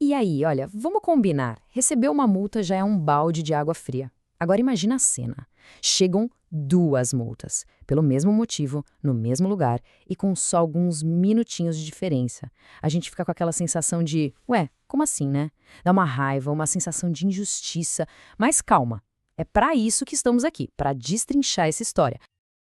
E aí, olha, vamos combinar. Receber uma multa já é um balde de água fria. Agora imagina a cena. Chegam duas multas, pelo mesmo motivo, no mesmo lugar e com só alguns minutinhos de diferença. A gente fica com aquela sensação de, ué, como assim, né? Dá uma raiva, uma sensação de injustiça. Mas calma, é para isso que estamos aqui, para destrinchar essa história.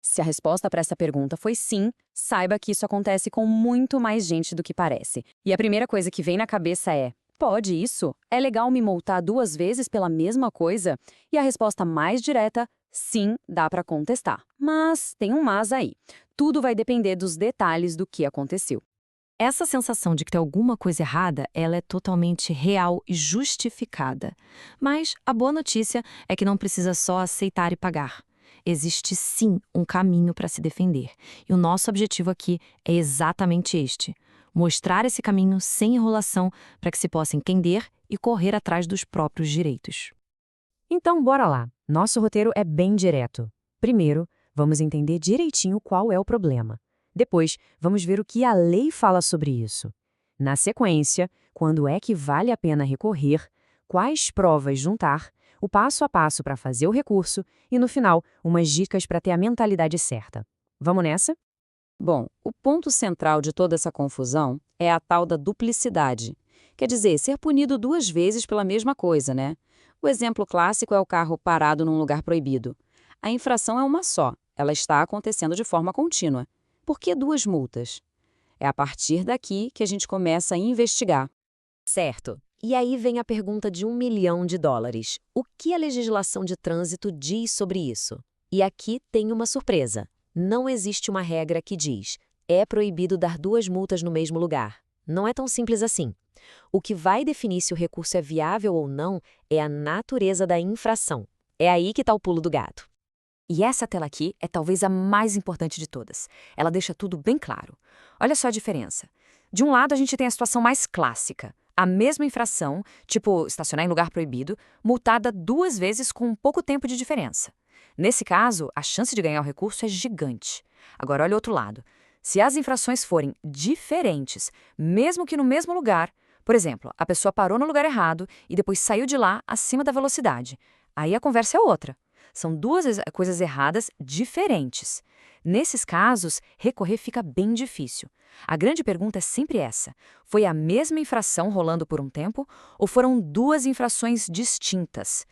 Se a resposta para essa pergunta foi sim, saiba que isso acontece com muito mais gente do que parece. E a primeira coisa que vem na cabeça é: pode isso? É legal me multar 2 vezes pela mesma coisa? E a resposta mais direta: sim, dá para contestar. Mas tem um mas aí. Tudo vai depender dos detalhes do que aconteceu. Essa sensação de que tem alguma coisa errada, ela é totalmente real e justificada. Mas a boa notícia é que não precisa só aceitar e pagar. Existe sim um caminho para se defender. E o nosso objetivo aqui é exatamente este: mostrar esse caminho sem enrolação para que se possa entender e correr atrás dos próprios direitos. Então, bora lá. Nosso roteiro é bem direto. Primeiro, vamos entender direitinho qual é o problema. Depois, vamos ver o que a lei fala sobre isso. Na sequência, quando é que vale a pena recorrer, quais provas juntar, o passo a passo para fazer o recurso e, no final, umas dicas para ter a mentalidade certa. Vamos nessa? Bom, o ponto central de toda essa confusão é a tal da duplicidade. Quer dizer, ser punido 2 vezes pela mesma coisa, né? O exemplo clássico é o carro parado num lugar proibido. A infração é uma só, ela está acontecendo de forma contínua. Por que 2 multas? É a partir daqui que a gente começa a investigar. Certo. E aí vem a pergunta de $1 milhão. O que a legislação de trânsito diz sobre isso? E aqui tem uma surpresa. Não existe uma regra que diz: é proibido dar 2 multas no mesmo lugar. Não é tão simples assim. O que vai definir se o recurso é viável ou não é a natureza da infração. É aí que está o pulo do gato. E essa tela aqui é talvez a mais importante de todas. Ela deixa tudo bem claro. Olha só a diferença. De um lado, a gente tem a situação mais clássica. A mesma infração, tipo estacionar em lugar proibido, multada 2 vezes com pouco tempo de diferença. Nesse caso, a chance de ganhar o recurso é gigante. Agora, olha o outro lado. Se as infrações forem diferentes, mesmo que no mesmo lugar, por exemplo, a pessoa parou no lugar errado e depois saiu de lá acima da velocidade, aí a conversa é outra. São duas coisas erradas diferentes. Nesses casos, recorrer fica bem difícil. A grande pergunta é sempre essa: foi a mesma infração rolando por um tempo ou foram duas infrações distintas?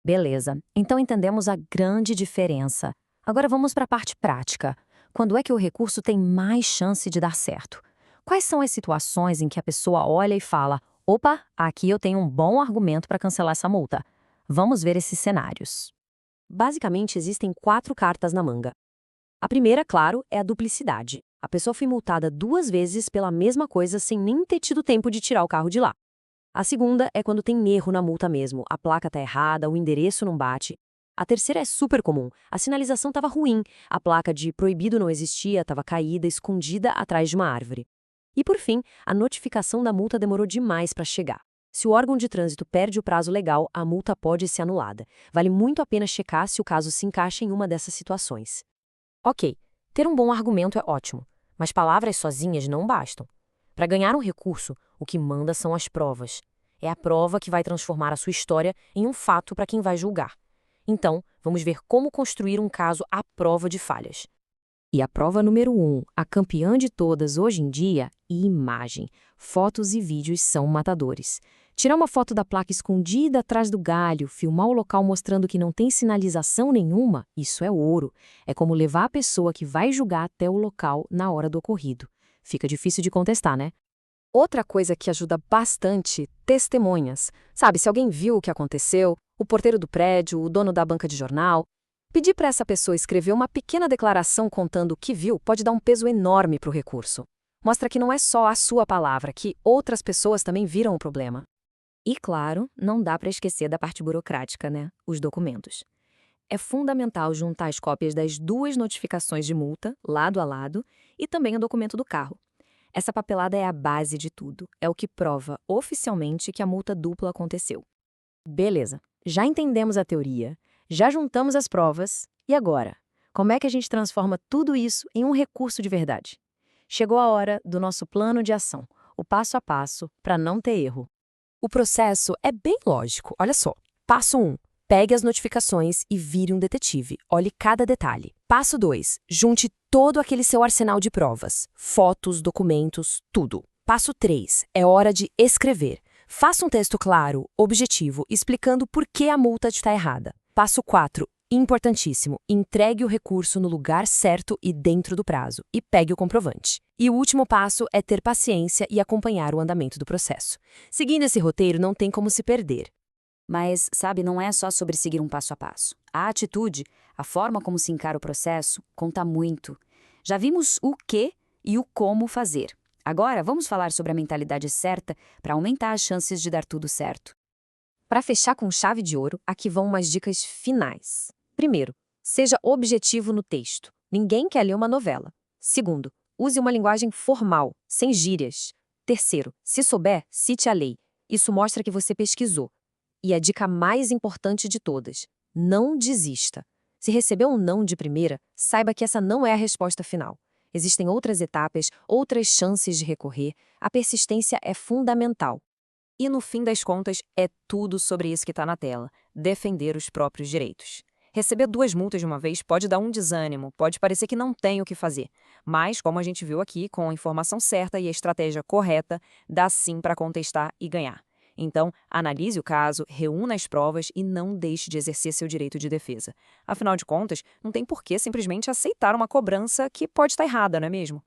Beleza, então entendemos a grande diferença. Agora vamos para a parte prática. Quando é que o recurso tem mais chance de dar certo? Quais são as situações em que a pessoa olha e fala: opa, aqui eu tenho um bom argumento para cancelar essa multa? Vamos ver esses cenários. Basicamente, existem 4 cartas na manga. A primeira, claro, é a duplicidade. A pessoa foi multada 2 vezes pela mesma coisa sem nem ter tido tempo de tirar o carro de lá. A segunda é quando tem erro na multa mesmo. A placa está errada, o endereço não bate. A terceira é super comum. A sinalização estava ruim, a placa de proibido não existia, estava caída, escondida atrás de uma árvore. E por fim, a notificação da multa demorou demais para chegar. Se o órgão de trânsito perde o prazo legal, a multa pode ser anulada. Vale muito a pena checar se o caso se encaixa em uma dessas situações. Ok, ter um bom argumento é ótimo, mas palavras sozinhas não bastam. Para ganhar um recurso, o que manda são as provas. É a prova que vai transformar a sua história em um fato para quem vai julgar. Então, vamos ver como construir um caso à prova de falhas. E a prova número 1, a campeã de todas hoje em dia, imagem. Fotos e vídeos são matadores. Tirar uma foto da placa escondida atrás do galho, filmar o local mostrando que não tem sinalização nenhuma, isso é ouro. É como levar a pessoa que vai julgar até o local na hora do ocorrido. Fica difícil de contestar, né? Outra coisa que ajuda bastante, testemunhas. Sabe, se alguém viu o que aconteceu, o porteiro do prédio, o dono da banca de jornal. Pedir para essa pessoa escrever uma pequena declaração contando o que viu pode dar um peso enorme para o recurso. Mostra que não é só a sua palavra, que outras pessoas também viram o problema. E claro, não dá para esquecer da parte burocrática, né? Os documentos. É fundamental juntar as cópias das 2 notificações de multa, lado a lado, e também o documento do carro. Essa papelada é a base de tudo, é o que prova oficialmente que a multa dupla aconteceu. Beleza, já entendemos a teoria, já juntamos as provas, e agora? Como é que a gente transforma tudo isso em um recurso de verdade? Chegou a hora do nosso plano de ação, o passo a passo para não ter erro. O processo é bem lógico, olha só. Passo 1. Pegue as notificações e vire um detetive. Olhe cada detalhe. Passo 2. Junte todo aquele seu arsenal de provas. Fotos, documentos, tudo. Passo 3. É hora de escrever. Faça um texto claro, objetivo, explicando por que a multa está errada. Passo 4. Importantíssimo. Entregue o recurso no lugar certo e dentro do prazo. E pegue o comprovante. E o último passo é ter paciência e acompanhar o andamento do processo. Seguindo esse roteiro, não tem como se perder. Mas, sabe, não é só sobre seguir um passo a passo. A atitude, a forma como se encara o processo, conta muito. Já vimos o que e o como fazer. Agora, vamos falar sobre a mentalidade certa para aumentar as chances de dar tudo certo. Para fechar com chave de ouro, aqui vão umas dicas finais. Primeiro, seja objetivo no texto. Ninguém quer ler uma novela. Segundo, use uma linguagem formal, sem gírias. Terceiro, se souber, cite a lei. Isso mostra que você pesquisou. E a dica mais importante de todas: não desista. Se receber um não de primeira, saiba que essa não é a resposta final. Existem outras etapas, outras chances de recorrer. A persistência é fundamental. E no fim das contas, é tudo sobre isso que está na tela: defender os próprios direitos. Receber 2 multas de uma vez pode dar um desânimo, pode parecer que não tem o que fazer. Mas, como a gente viu aqui, com a informação certa e a estratégia correta, dá sim para contestar e ganhar. Então, analise o caso, reúna as provas e não deixe de exercer seu direito de defesa. Afinal de contas, não tem por que simplesmente aceitar uma cobrança que pode estar errada, não é mesmo?